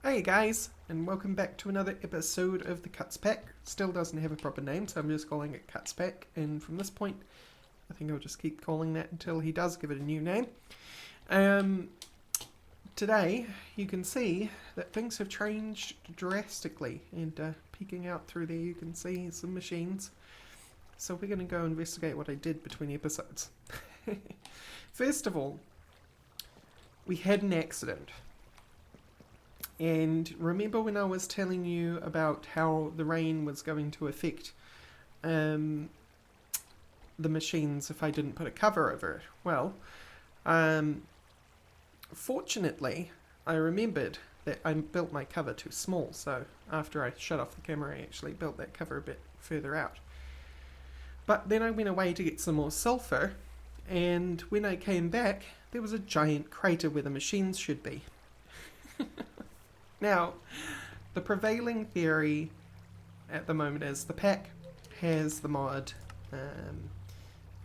Hey guys, and welcome back to another episode of the Cuts Pack. Still doesn't have a proper name, so I'm just calling it Cuts Pack, and from this point, I think I'll just keep calling that until he does give it a new name. Today, you can see that things have changed drastically, and peeking out through there you can see some machines. So we're going to go investigate what I did between episodes. First of all, we had an accident. And remember when I was telling you about how the rain was going to affect the machines if I didn't put a cover over it? Well, fortunately, I remembered that I built my cover too small, so after I shut off the camera, I actually built that cover a bit further out. But then I went away to get some more sulfur, and when I came back, there was a giant crater where the machines should be. Now, the prevailing theory at the moment is the pack has the mod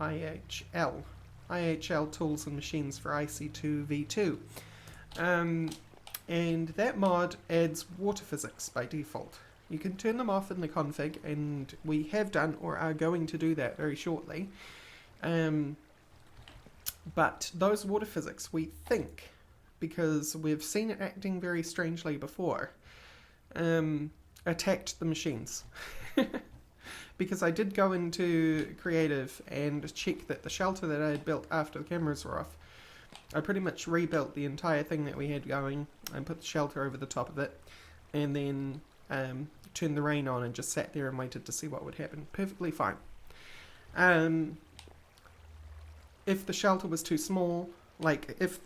IHL Tools and Machines for IC2 V2. And that mod adds water physics by default. You can turn them off in the config, and we have done or are going to do that very shortly. But those water physics, we think, because we've seen it acting very strangely before, attacked the machines. Because I did go into creative and check that the shelter that I had built after the cameras were off, I pretty much rebuilt the entire thing that we had going and put the shelter over the top of it, and then turned the rain on and just sat there and waited to see what would happen. Perfectly fine. If the shelter was too small, like if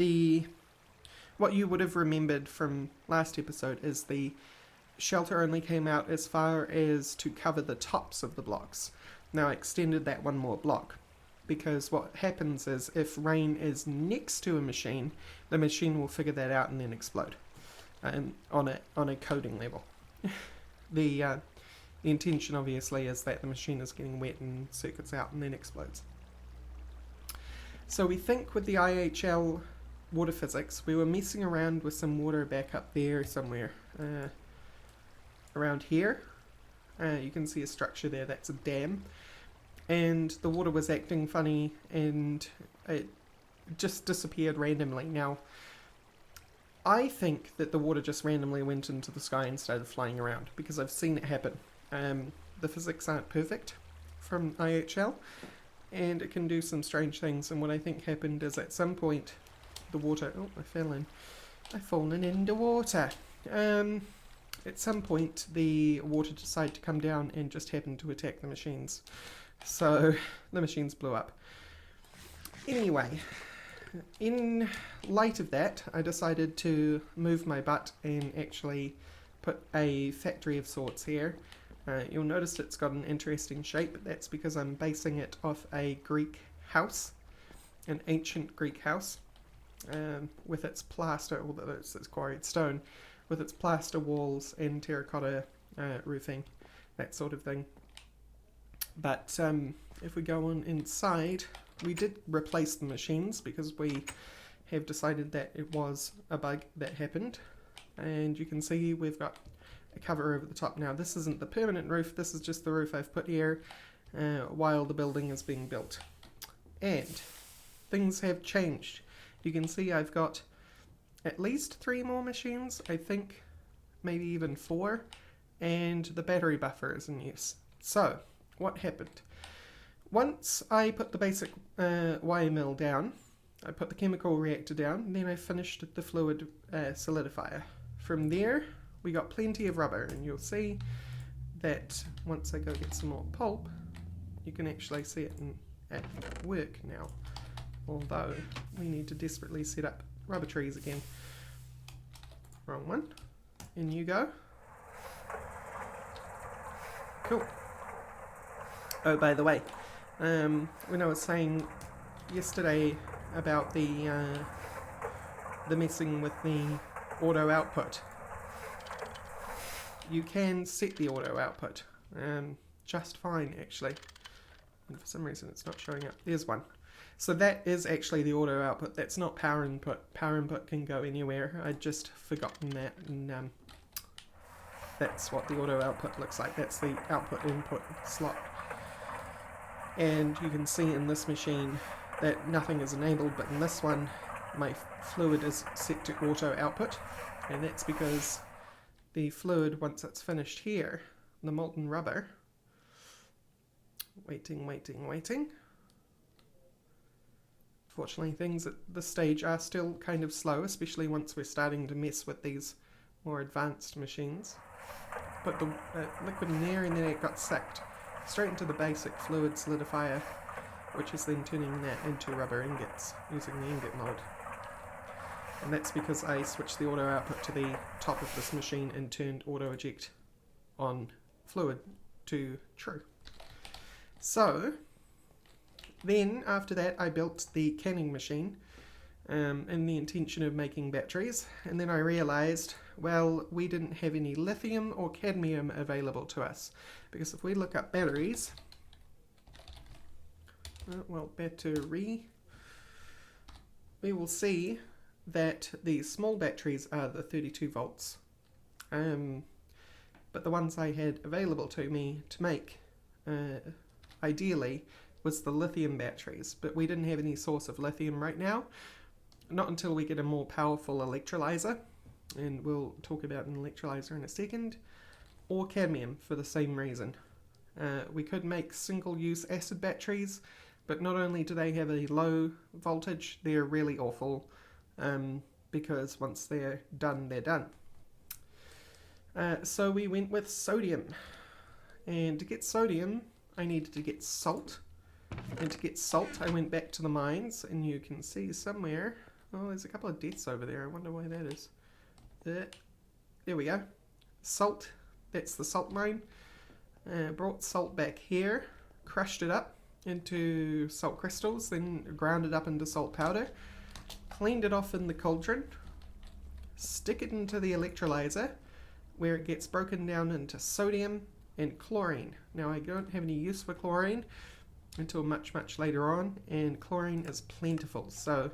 what you would have remembered from last episode is the shelter only came out as far as to cover the tops of the blocks. Now I extended that one more block, because what happens is if rain is next to a machine, the machine will figure that out and then explode on a coding level. The intention obviously is that the machine is getting wet and circuits out and then explodes. So we think with the IHL water physics, we were messing around with some water back up there somewhere, around here. You can see a structure there, that's a dam, and the water was acting funny and it just disappeared randomly. Now, I think that the water just randomly went into the sky and started flying around, because I've seen it happen. The physics aren't perfect from IHL, and it can do some strange things, and what I think happened is at some point the water... Oh, I've fallen into water. At some point, the water decided to come down and just happened to attack the machines. So, the machines blew up. Anyway, in light of that, I decided to move my butt and actually put a factory of sorts here. You'll notice it's got an interesting shape. That's because I'm basing it off a Greek house, an ancient Greek house. With its plaster, although it's quarried stone, with its plaster walls and terracotta roofing, that sort of thing. But if we go on inside, we did replace the machines because we have decided that it was a bug that happened. And you can see we've got a cover over the top now. This isn't the permanent roof, this is just the roof I've put here while the building is being built. And things have changed. You can see I've got at least 3 more machines, I think maybe even 4, and the battery buffer is in use. So, what happened? Once I put the basic wire mill down, I put the chemical reactor down, and then I finished the fluid solidifier. From there, we got plenty of rubber, and you'll see that once I go get some more pulp, you can actually see it at work now. Although, we need to desperately set up rubber trees again. Wrong one. In you go. Cool. Oh, by the way, when I was saying yesterday about the messing with the auto output, you can set the auto output just fine, actually. And for some reason it's not showing up. There's one. So that is actually the auto output. That's not power input. Power input can go anywhere. I'd just forgotten that and that's what the auto output looks like. That's the output input slot. And you can see in this machine that nothing is enabled, but in this one my fluid is set to auto output, and that's because the fluid, once it's finished here, the molten rubber, waiting. Fortunately, things at this stage are still kind of slow, especially once we're starting to mess with these more advanced machines. Put the liquid in there, and then it got sucked straight into the basic fluid solidifier, which is then turning that into rubber ingots using the ingot mold. And that's because I switched the auto output to the top of this machine and turned auto eject on fluid to true. So then after that I built the canning machine in the intention of making batteries, and then I realized, well, we didn't have any lithium or cadmium available to us, because if we look up batteries, battery, we will see that the small batteries are the 32 volts, but the ones I had available to me to make ideally was the lithium batteries, but we didn't have any source of lithium right now, not until we get a more powerful electrolyzer, and we'll talk about an electrolyzer in a second, or cadmium for the same reason. We could make single-use acid batteries, but not only do they have a low voltage, they're really awful, because once they're done, they're done. So we went with sodium, and to get sodium I needed to get salt, and to get salt I went back to the mines, and you can see somewhere, oh, there's a couple of deaths over there, I wonder why that is. There we go, salt, that's the salt mine. Brought salt back here, crushed it up into salt crystals, then ground it up into salt powder, cleaned it off in the cauldron, stick it into the electrolyzer where it gets broken down into sodium and chlorine. Now I don't have any use for chlorine until much later on, and chlorine is plentiful, so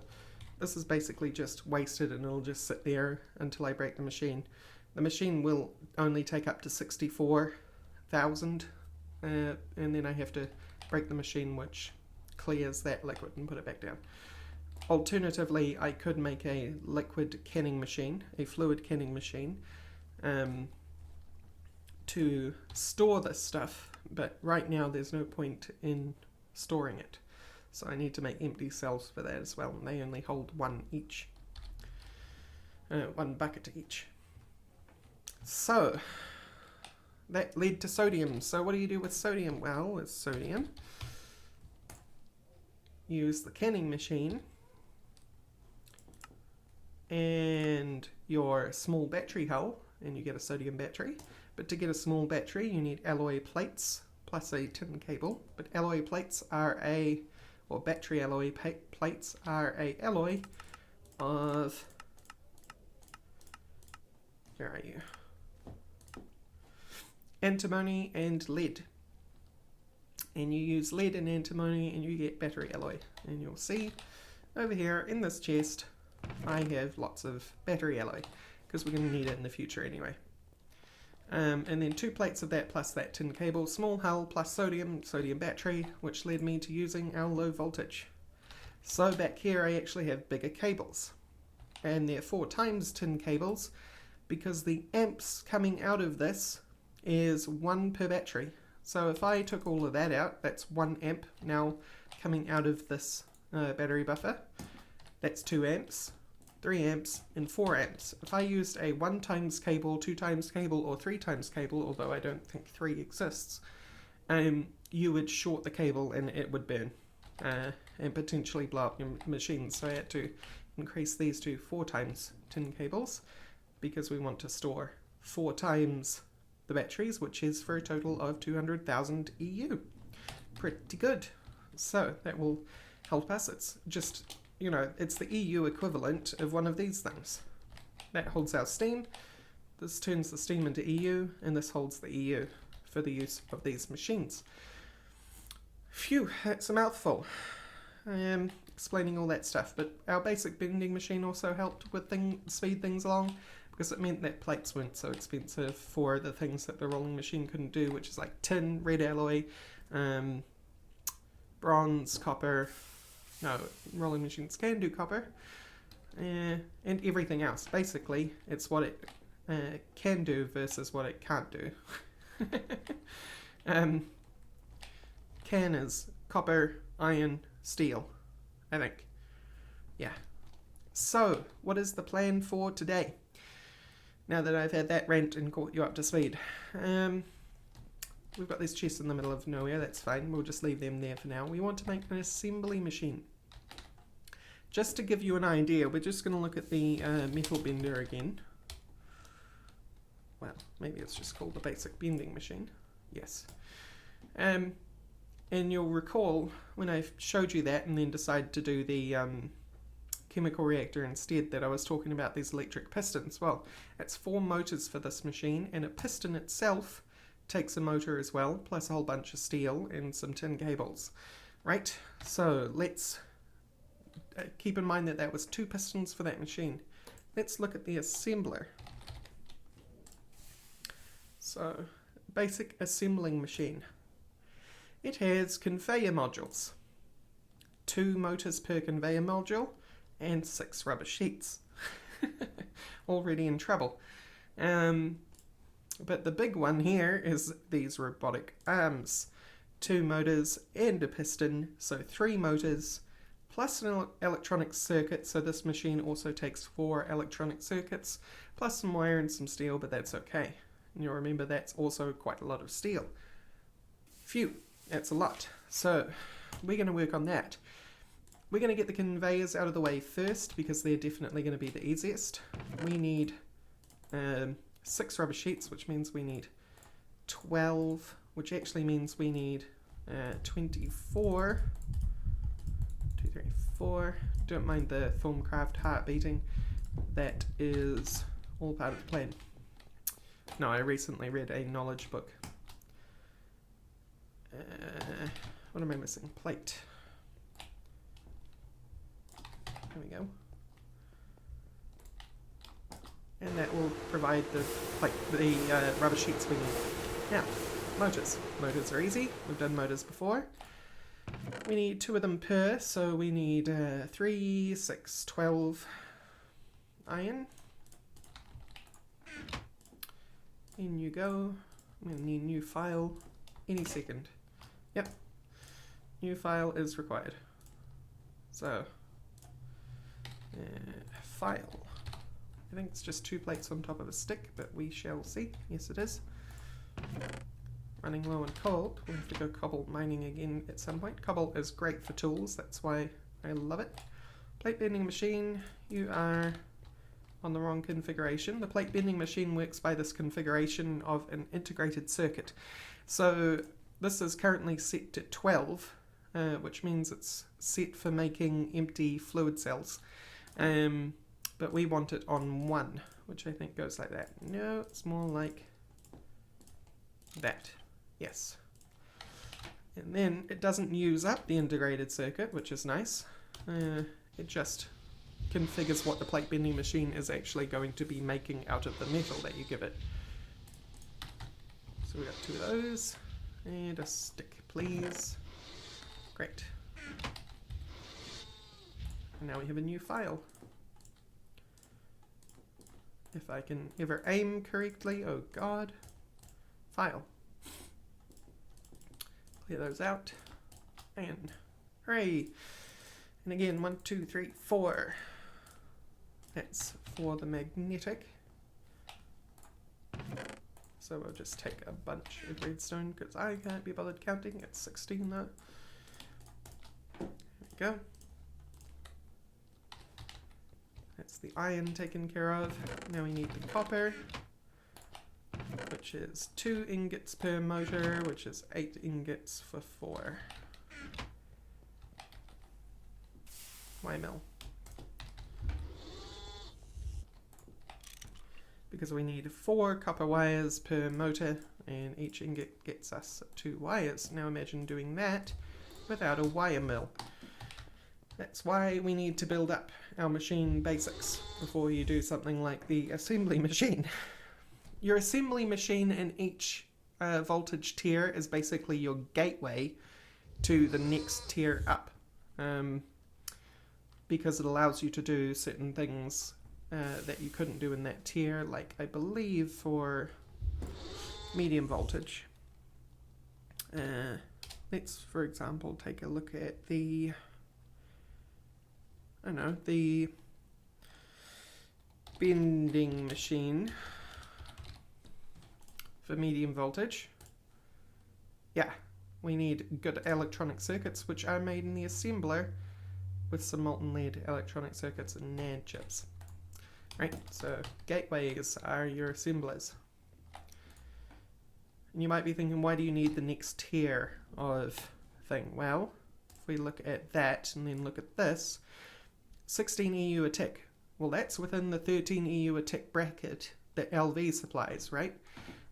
this is basically just wasted and it'll just sit there until I break the machine. The machine will only take up to 64,000 and then I have to break the machine, which clears that liquid and put it back down. Alternatively, I could make a liquid canning machine, a fluid canning machine, to store this stuff, but right now there's no point in storing it. So I need to make empty cells for that as well, and they only hold one each. One bucket each. So that led to sodium. So what do you do with sodium? Well, with sodium, use the canning machine and your small battery hull, and you get a sodium battery. But to get a small battery, you need alloy plates plus a tin cable. But alloy plates are or battery alloy plates are a alloy of, where are you? Antimony and lead. And you use lead and antimony and you get battery alloy. And you'll see over here in this chest, I have lots of battery alloy, because we're going to need it in the future anyway. And then 2 plates of that plus that tin cable, small hull plus sodium battery, which led me to using our low voltage. So back here I actually have bigger cables, and they're 4 times tin cables, because the amps coming out of this is 1 per battery. So if I took all of that out, that's 1 amp now coming out of this battery buffer. That's 2 amps. 3 amps and 4 amps. If I used a 1 times cable, 2 times cable, or 3 times cable, although I don't think 3 exists, you would short the cable and it would burn and potentially blow up your machine. So I had to increase these to 4 times tin cables, because we want to store 4 times the batteries, which is for a total of 200,000 EU. Pretty good. So that will help us. It's just, you know, it's the EU equivalent of one of these things. That holds our steam, this turns the steam into EU, and this holds the EU for the use of these machines. Phew, that's a mouthful. I am explaining all that stuff, but our basic bending machine also helped with speed things along, because it meant that plates weren't so expensive for the things that the rolling machine couldn't do, which is like tin, red alloy, bronze, copper. No, rolling machines can do copper, and everything else. Basically, it's what it can do versus what it can't do. Can is copper, iron, steel, I think. Yeah. So, what is the plan for today? Now that I've had that rant and caught you up to speed. We've got these chests in the middle of nowhere, that's fine. We'll just leave them there for now. We want to make an assembly machine. Just to give you an idea, we're just going to look at the metal bender again. Well, maybe it's just called the basic bending machine. Yes. And you'll recall when I showed you that and then decided to do the chemical reactor instead, that I was talking about these electric pistons. Well, it's 4 motors for this machine, and a piston itself takes a motor as well, plus a whole bunch of steel and some tin cables. Right, so let's keep in mind that that was 2 pistons for that machine. Let's look at the assembler. So, basic assembling machine. It has conveyor modules. 2 motors per conveyor module and 6 rubber sheets. Already in trouble. But the big one here is these robotic arms. 2 motors and a piston, so 3 motors, plus an electronic circuit, so this machine also takes 4 electronic circuits, plus some wire and some steel, but that's okay. And you'll remember that's also quite a lot of steel. Phew, that's a lot. So we're going to work on that. We're going to get the conveyors out of the way first, because they're definitely going to be the easiest. We need 6 rubber sheets, which means we need 12, which actually means we need 24. 2, 3, 4. Don't mind the Filmcraft heart beating. That is all part of the plan. No, I recently read a knowledge book. What am I missing? Plate. There we go. And that will provide the rubber sheets we need. Now, motors. Motors are easy. We've done motors before. We need 2 of them per, so we need 3, 6, 12 iron. In you go. I'm going to need a new file any second. Yep. New file is required. So, file. I think it's just 2 plates on top of a stick, but we shall see. Yes, it is. Running low on coal. We'll have to go cobble mining again at some point. Cobble is great for tools, that's why I love it. Plate bending machine, you are on the wrong configuration. The plate bending machine works by this configuration of an integrated circuit. So this is currently set to 12, which means it's set for making empty fluid cells. But we want it on 1, which I think goes like that. No, it's more like that. Yes. And then it doesn't use up the integrated circuit, which is nice. It just configures what the plate bending machine is actually going to be making out of the metal that you give it. So we got 2 of those. And a stick, please. Great. And now we have a new file. If I can ever aim correctly, oh god. File. Clear those out. And hooray! And again, 1, 2, 3, 4. That's for the magnetic. So we'll just take a bunch of redstone because I can't be bothered counting. It's 16 though. There we go. That's the iron taken care of. Now we need the copper, which is 2 ingots per motor, which is 8 ingots for 4. Why mill? Because we need 4 copper wires per motor, and each ingot gets us 2 wires. Now imagine doing that without a wire mill. That's why we need to build up our machine basics before you do something like the assembly machine. Your assembly machine in each voltage tier is basically your gateway to the next tier up, because it allows you to do certain things that you couldn't do in that tier, like I believe for medium voltage. Let's, for example, take a look at the bending machine for medium voltage. Yeah, we need good electronic circuits, which are made in the assembler with some molten lead electronic circuits and NAND chips. Right, so gateways are your assemblers. And you might be thinking, why do you need the next tier of thing? Well, if we look at that and then look at this, 16 EU a tick. Well, that's within the 13 EU a tick bracket that LV supplies, right?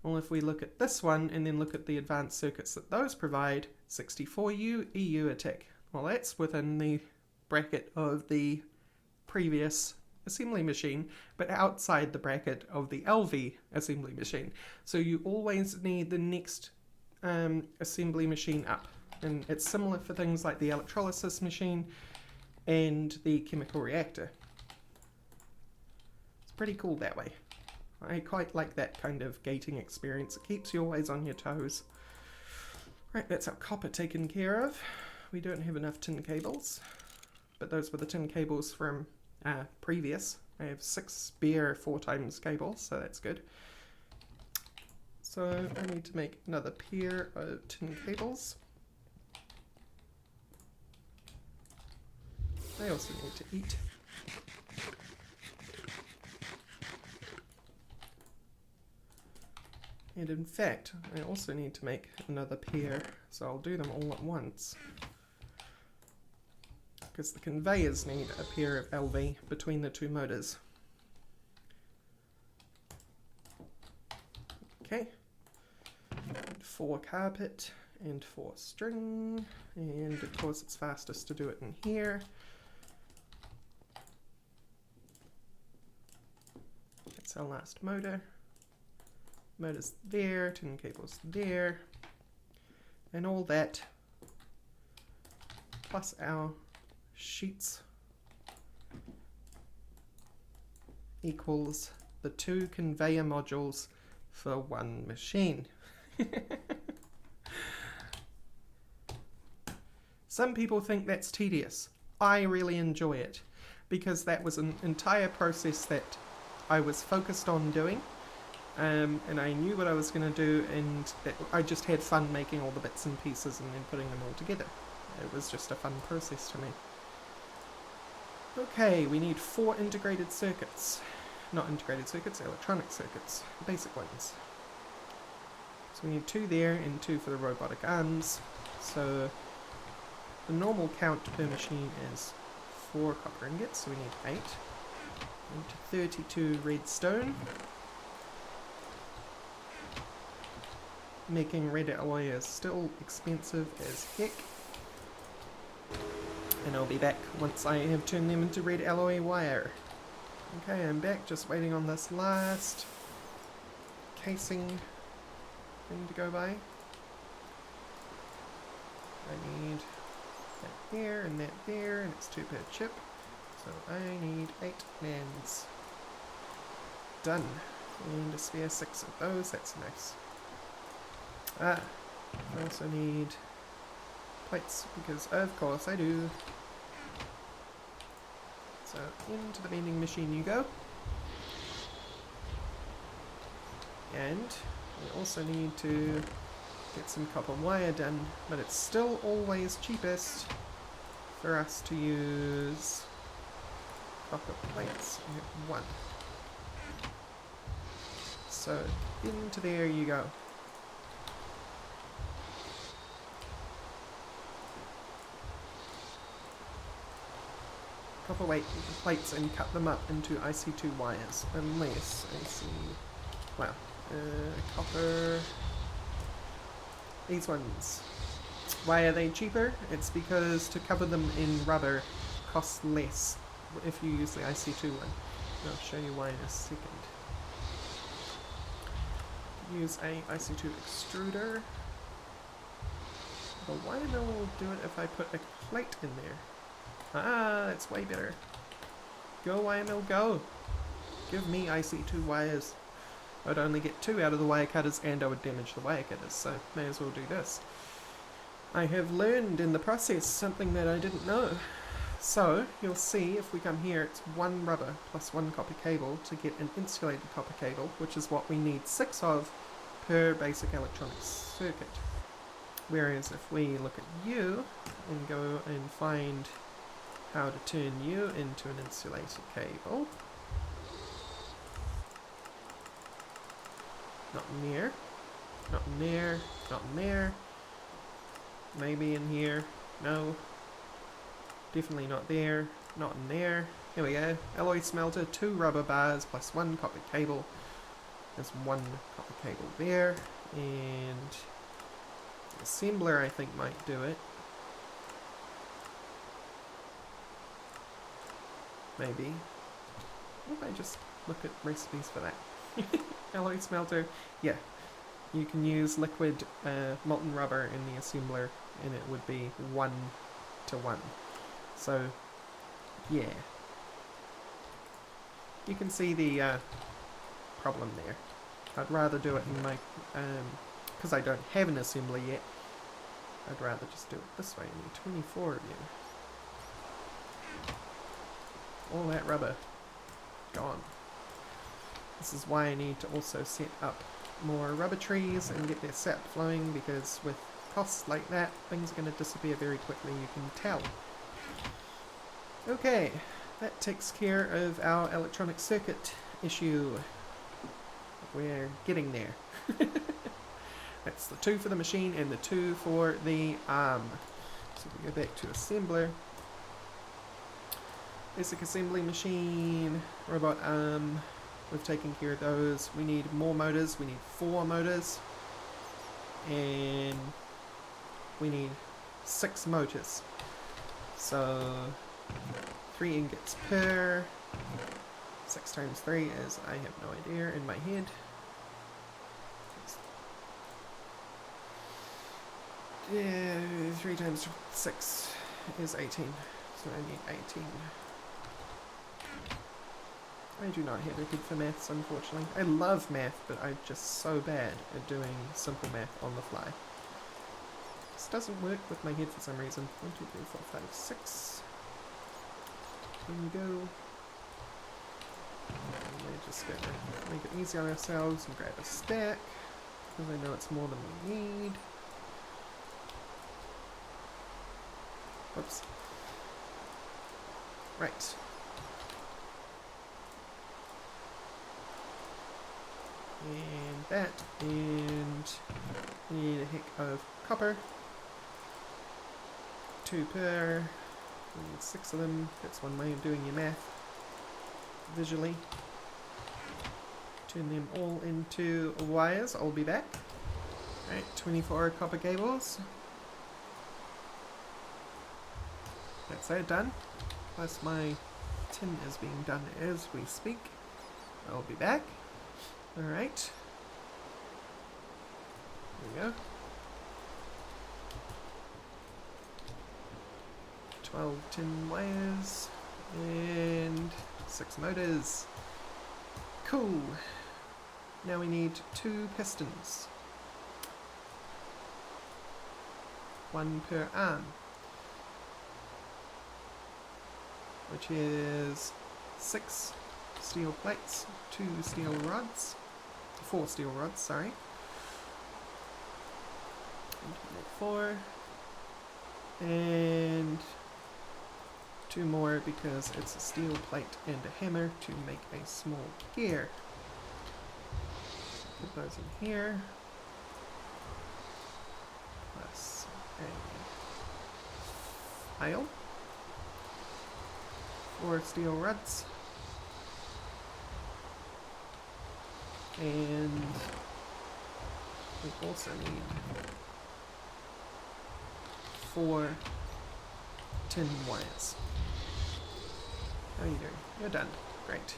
Well, if we look at this one and then look at the advanced circuits that those provide, 64 EU a tick. Well, that's within the bracket of the previous assembly machine, but outside the bracket of the LV assembly machine. So you always need the next assembly machine up. And it's similar for things like the electrolysis machine and the chemical reactor. It's pretty cool that way. I quite like that kind of gating experience. It keeps you always on your toes. Right, that's our copper taken care of. We don't have enough tin cables, but those were the tin cables from previous. I have 6 spare 4x cables, so that's good. So I need to make another pair of tin cables. I also need to eat. And in fact, I also need to make another pair, so I'll do them all at once. Because the conveyors need a pair of LV between the 2 motors. Okay. 4 carpet and 4 string, and of course it's fastest to do it in here. That's our last motor. Motor's there, tin cable's there, and all that plus our sheets equals the 2 conveyor modules for 1 machine. Some people think that's tedious. I really enjoy it because that was an entire process that I was focused on doing, and I knew what I was going to do, and I just had fun making all the bits and pieces and then putting them all together. It was just a fun process to me. Okay, we need 4 integrated circuits. Not integrated circuits, electronic circuits. Basic ones. So we need 2 there and 2 for the robotic arms. So the normal count per machine is 4 copper ingots, so we need 8. And 32 redstone. Making red alloy is still expensive as heck. And I'll be back once I have turned them into red alloy wire. Okay, I'm back, just waiting on this last casing thing to go by. I need that there and that there, and it's 2 per chip. So I need 8 NANDs. Done. And a spare 6 of those, that's nice. I also need plates, because of course I do. So into the bending machine you go. And we also need to get some copper wire done, but it's still always cheapest for us to use copper plates. We have 1. So into there you go. Copper weight plates and cut them up into IC2 wires, unless I see, well, copper, these ones. Why are they cheaper? It's because to cover them in rubber costs less if you use the IC2 one. I'll show you why in a second. Use a IC2 extruder. The wire mill will do it if I put a plate in there. Ah, that's way better. Go wire mill, go! Give me IC2 wires. I'd only get 2 out of the wire cutters and I would damage the wire cutters, so may as well do this. I have learned in the process something that I didn't know. So, you'll see if we come here, it's 1 rubber plus 1 copper cable to get an insulated copper cable, which is what we need 6 of per basic electronic circuit. Whereas if we look at you and go and find how to turn you into an insulated cable, not in there, not in there, not in there, maybe in here, no, definitely not there, not in there. Here we go, alloy smelter, 2 rubber bars plus 1 copper cable. There's 1 copper cable there, and the assembler I think might do it. Maybe. What if I just look at recipes for that? Alloy smelter, yeah. You can use liquid molten rubber in the assembler and it would be 1 to 1. So, yeah. You can see the problem there. I'd rather do it in my, because I don't have an assembly yet, I'd rather just do it this way. I need 24 of you. All that rubber gone. This is why I need to also set up more rubber trees and get their sap flowing, because with costs like that, things are going to disappear very quickly, you can tell. Okay, that takes care of our electronic circuit issue. We're getting there. That's the 2 for the machine and the 2 for the arm. So we go back to assembler. Basic assembly machine, robot arm. We've taken care of those. We need more motors. We need 4 motors. And we need 6 motors. So 3 ingots per. 6 times 3 is, I have no idea in my head. Yeah, 3 times 6 is 18. So I need 18. I do not have a good for maths, unfortunately. I love math, but I'm just so bad at doing simple math on the fly. This doesn't work with my head for some reason. 1, 2, 3, 4, 5, 6. Here we go. And we're just going to make it easy on ourselves and grab a stack, because I know it's more than we need. Whoops. Right. And that, and we need a heck of copper. 2 per. We need 6 of them. That's one way of doing your math visually. Turn them all into wires. I'll be back. Alright, 24 copper cables. That's it, done. Plus my tin is being done as we speak. I'll be back. Alright. There we go. 12 tin wires. And 6 motors. Cool. Now we need 2 pistons. 1 per arm. Which is 6 steel plates, 2 steel rods, 4 steel rods, sorry. 4. And 2 more because it's a steel plate and a hammer to make a small gear. Put those in here. Plus a file. 4 steel rods. And we also need 4 tin wires. How are you doing? You're done. Great.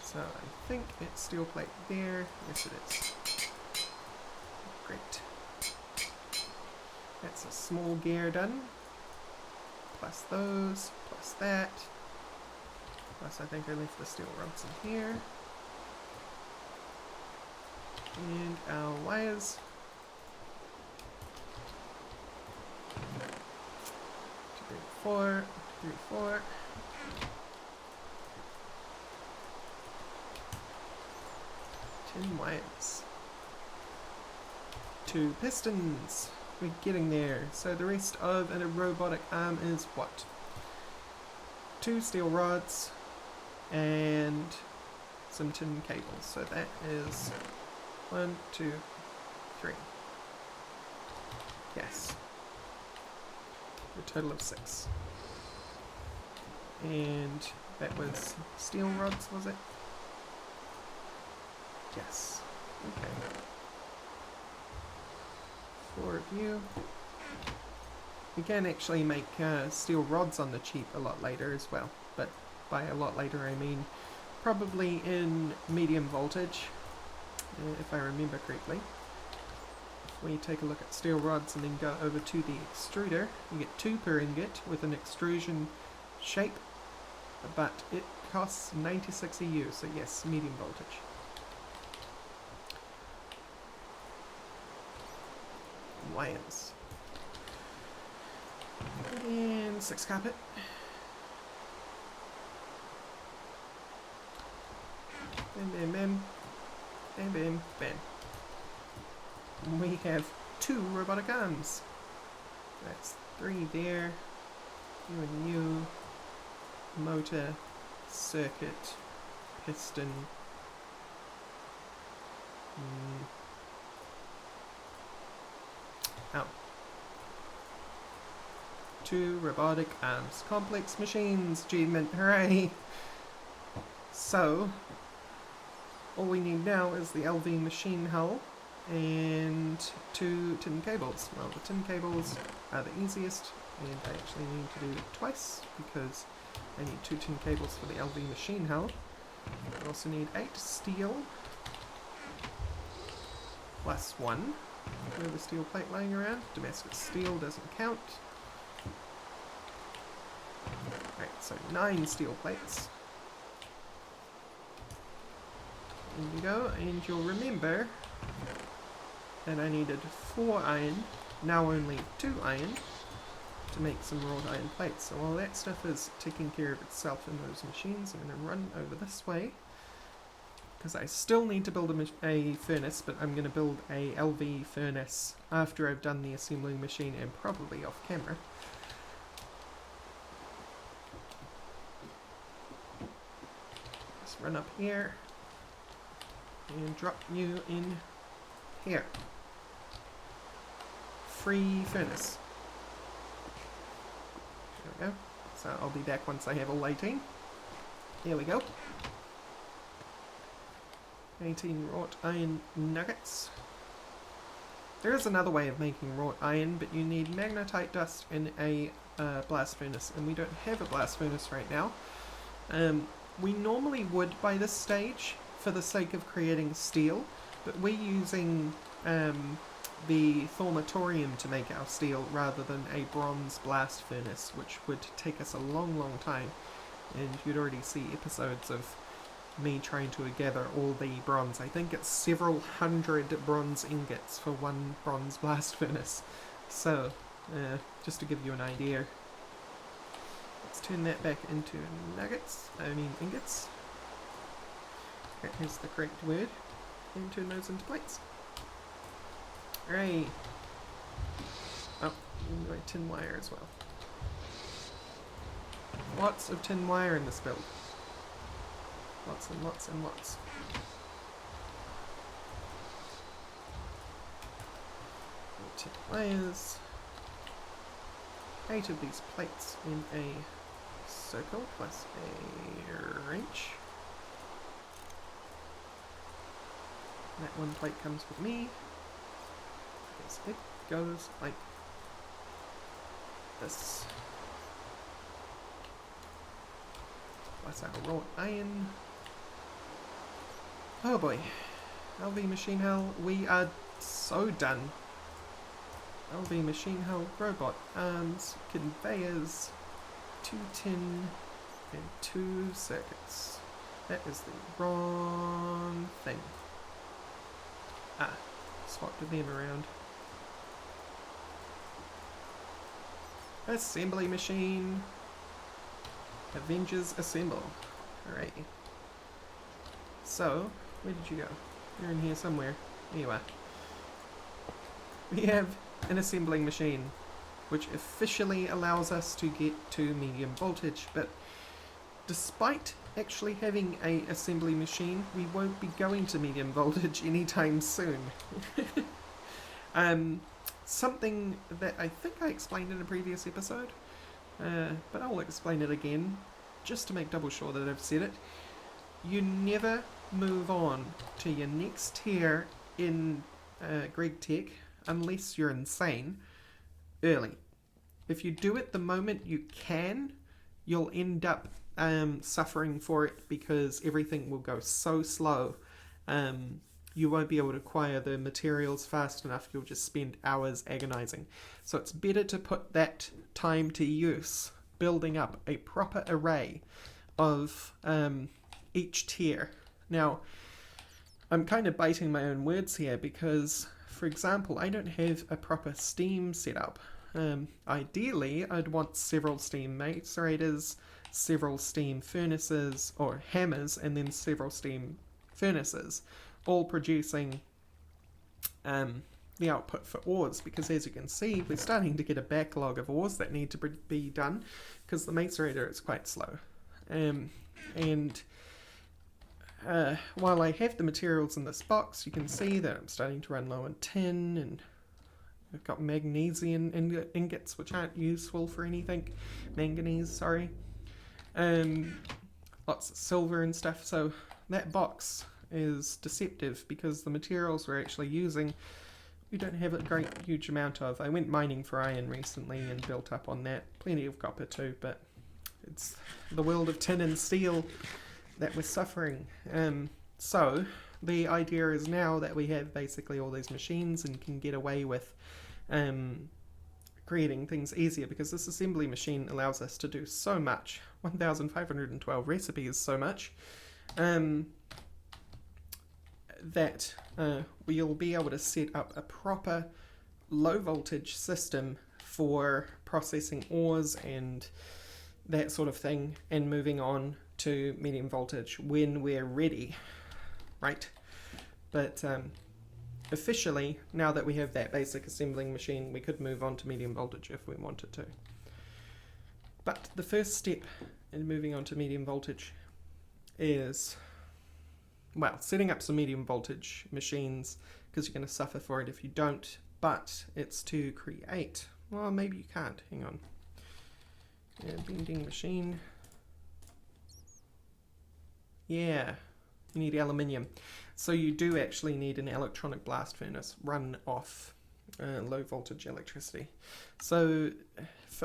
So I think it's steel plate there. Yes, it is. Great. That's a small gear done. Plus those, plus that. Plus I think I left the steel rods in here. And our wires. 4, 3, 4. Tin wires. 2 pistons. We're getting there. So the rest of a robotic arm is what? 2 steel rods and some tin cables. So that is 1, 2, 3. Yes. A total of 6. And that was steel rods, was it? Yes. Okay. 4 of you. We can actually make steel rods on the cheap a lot later as well, but by a lot later I mean probably in medium voltage, if I remember correctly. If we take a look at steel rods and then go over to the extruder, you get 2 per ingot with an extrusion shape, but it costs 96 EU, so yes, medium voltage. Wires. And 6 carpet. Bam, bam, bam. Bam, bam, bam. We have 2 robotic arms. That's 3 there. You and you. Motor, circuit, piston. Oh. 2 robotic arms. Complex machines. Achievement. Hooray! So, all we need now is the LV machine hull and 2 tin cables. Well, the tin cables are the easiest, and I actually need to do it twice because I need 2 tin cables for the LV machine hull. I also need 8 steel plus 1. We have a steel plate lying around. Damascus steel doesn't count. Right, so 9 steel plates. There you go, and you'll remember that I needed 4 iron, now only 2 iron, to make some wrought iron plates. So while that stuff is taking care of itself in those machines, I'm going to run over this way, because I still need to build a furnace, but I'm going to build a LV furnace after I've done the assembling machine and probably off camera. Just run up here and drop you in here. Free furnace. There we go. So I'll be back once I have all 18. Here we go. 18 wrought iron nuggets. There is another way of making wrought iron, but you need magnetite dust and a blast furnace, and we don't have a blast furnace right now. We normally would by this stage, for the sake of creating steel, but we're using the thaumatorium to make our steel rather than a bronze blast furnace, which would take us a long time, and you'd already see episodes of me trying to gather all the bronze. I think it's several hundred bronze ingots for 1 bronze blast furnace. So, just to give you an idea, let's turn that back into ingots. That is the correct word. And turn those into plates. Hooray! Oh, and my tin wire as well. Lots of tin wire in this build. Lots and lots and lots. Tin wires. 8 of these plates in a circle plus a wrench. That 1 plate comes with me, because it goes like this. plus our raw iron. Oh boy. LV machine hull, we are so done. LV machine hull, robot arms, conveyors, 2 tin, and 2 circuits. That is the wrong thing. Swapped them around. Assembly machine. Avengers assemble. Alright. So, where did you go? You're in here somewhere. There you are. We have an assembling machine, which officially allows us to get to medium voltage, but despite actually having a assembly machine, we won't be going to medium voltage anytime soon. Something that I think I explained in a previous episode, but I'll explain it again, just to make double sure that I've said it. You never move on to your next tier in GRAEGtech unless you're insane early. If you do it the moment you can, you'll end up suffering for it because everything will go so slow. You won't be able to acquire the materials fast enough. You'll just spend hours agonizing. So it's better to put that time to use building up a proper array of each tier. Now, I'm kind of biting my own words here because, for example, I don't have a proper steam setup. Ideally, I'd want several steam macerators, several steam furnaces, or hammers, and then several steam furnaces, all producing the output for ores, because as you can see, we're starting to get a backlog of ores that need to be done, because the macerator is quite slow. While I have the materials in this box, you can see that I'm starting to run low on tin, and I've got magnesium ingots, which aren't useful for anything. Manganese, sorry. Lots of silver and stuff, so that box is deceptive because the materials we're actually using, we don't have a great huge amount of. I went mining for iron recently and built up on that. Plenty of copper too, but it's the world of tin and steel that we're suffering. So the idea is now that we have basically all these machines and can get away with creating things easier, because this assembly machine allows us to do so much. 1,512 recipes, so much, that we'll be able to set up a proper low voltage system for processing ores and that sort of thing, and moving on to medium voltage when we're ready, right? But officially, now that we have that basic assembling machine, we could move on to medium voltage if we wanted to. But the first step in moving on to medium voltage is, well, setting up some medium voltage machines, because you're going to suffer for it if you don't, but it's to create, well, maybe you can't, hang on. Yeah, bending machine. Yeah, you need aluminium. So you do actually need an electronic blast furnace run off low voltage electricity. So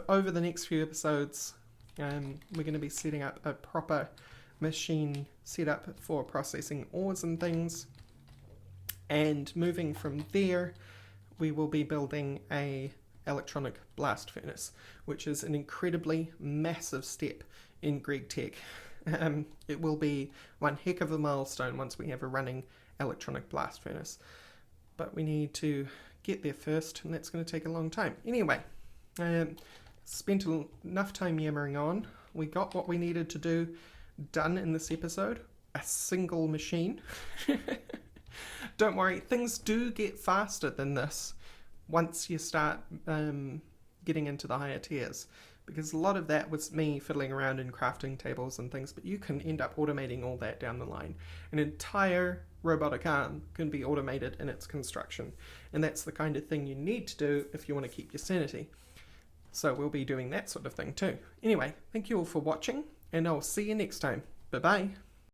over the next few episodes, we're going to be setting up a proper machine setup for processing ores and things. And moving from there, we will be building a electronic blast furnace, which is an incredibly massive step in GRAEGtech. It will be one heck of a milestone once we have a running electronic blast furnace. But we need to get there first, and that's going to take a long time. Anyway, spent enough time yammering on. We got what we needed to do done in this episode. A single machine. Don't worry, things do get faster than this once you start getting into the higher tiers, because a lot of that was me fiddling around in crafting tables and things, but you can end up automating all that down the line. An entire robotic arm can be automated in its construction, and that's the kind of thing you need to do if you want to keep your sanity. So we'll be doing that sort of thing too. Anyway, thank you all for watching, and I'll see you next time. Bye bye.